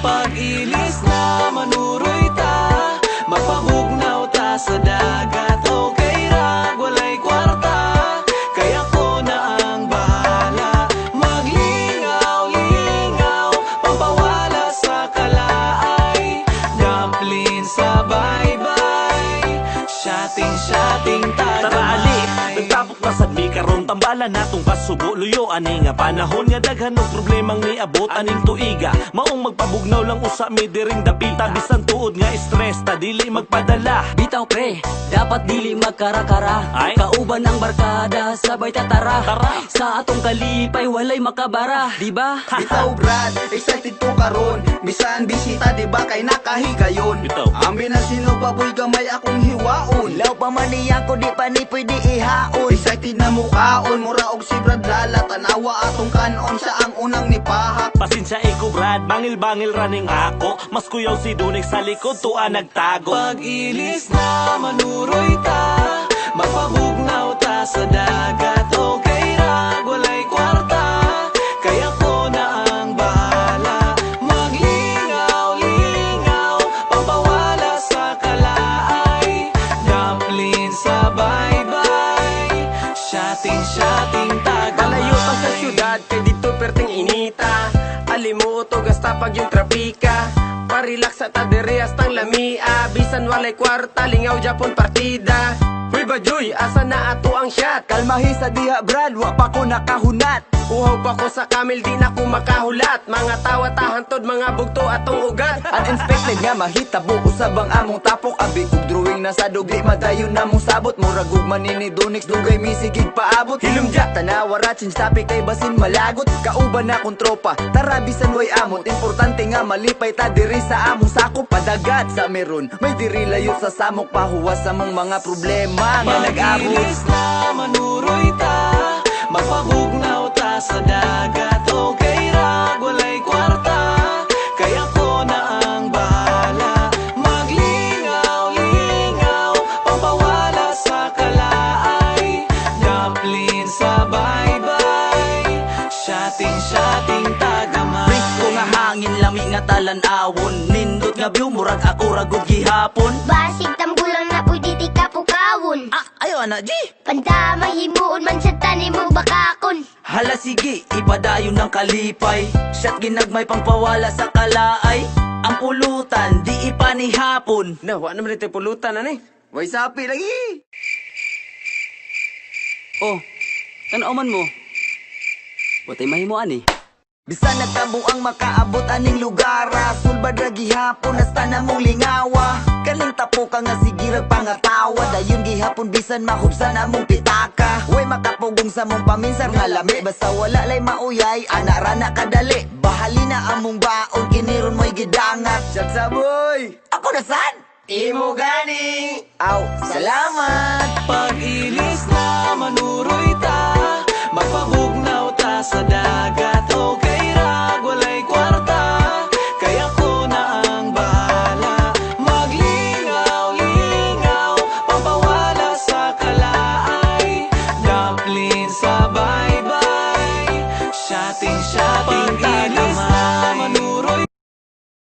Pag-ilis na manuroy ta, magpabugnaw ta sa dagat. Okay ra, walay kwarta, kaya ko na ang bahala. Maglingaw-lingaw, pampawala sa kalaay. Dumpling sa bye-bye, shotting tagamay. Tara ali, nagtapok na sadmi karon tambalan natong kasubo. Luyo ani nga panahon nga daghan og problemang niabot aning tuiga. Maong magpabugnaw lang usa mi diring dapita. Bisan tuod nga stress ta dili magpadala. Bitaw pre, dapat dili magkara-kara. Ay? Kauban ang barkada, sabay tatara. Tara. Sa atong kalipay, walay makabara, diba? Bitaw Brad, excited ko karon. Bisan bisita diba kay nakahigayon. Bitaw. Ambi na sino baboy gamay akong hiwaon. Law pa man niya ko di pa ni pwede ihaon. Excited na mukaon, mura og si Brad Lala. Tanawa atong kanon, siya ang unang nipahak. Pasensya iko Brad, bangil-bangil raning ako. Mas kuyaw si Dunik sa likod tuwa nagtago. Pag-ilis na manuroy ta, magpabugnaw ta sa dagat. Okay ra, walay kwarta, kaya ko na ang bahala. Maglingaw-lingaw, pampawala sa kalaay. Dumpling sa bye-bye, shotting tagamay. Palayo pa sa syudad, kay dito perting inita. Alimuto, gasta pag yung trapika. Parelax sa tadere hastang lamia. Bisan walay kwarta, lingaw Japon partida. Huy Bajoy, asa na ato ang shot? Kalmahi sa diha Brad, wa pa ko nakahunat. Uhaw pa ko sa kamil, di na ko makahulat. Mga tawa tahantod, mga bugto atong ugat. Uninspected nga mahitabo usab ang among tapok. Abi kog drawing na sa dugli madayon na mong sabot. Murag ug manini Donix dugay misigig paabot. Hilumja tanawa ra change topic kay basin malagot. Kauban na kong tropa, tara bisan way amot. Importante nga malipay ta diri sa among sakop. Padagat sa meron, may diri layo sa samok. Pahuwas sa mong mga problema nga nag-abot. Pag-ilis na manuroy ta, magpabugnaw ta sa dagat. Okay ra, walay kwarta, kaya ko na ang bahala. Maglingaw-lingaw, pampawala sa kalaay. Dumpling sa bye-bye, shotting tagamay. Risko nga hangin, lami nga talan-awon. Nindot nga view, murag ako ragod gihapon. Basig tambulang na pwede ti kapukawon. Ayo anak G. Panda mahimuon man sa tanim mo bakakon. Hala sige, ipadayon ng kalipay. Shot ginagmay pangpawala sa kalaay. Ang pulutan, di ipanihapon. Na, wa naman ito pulutan, ani? Way sapi lagi. Oh, tanaw-man mo. Watay mahimuan eh. Bisan nagtabo ang makaabot aning lugara. Sulbad ra gihapon hasta na mong lingawa. Kaling tapo ka nga sigirag pangatawa. Dayon gihapon bisan mahubsan among pitaka. Way makapugong sa mong paminsar nga lami. Basta wala lay mauyay, ana ra na kadali. Bahali na among baon, kiniron mo'y gidangat. Shot sa boy. Ako na san? Imo gani! Aw, salamat. Pag-ilis na manuroy ta, magpabugnaw ta sa dagat.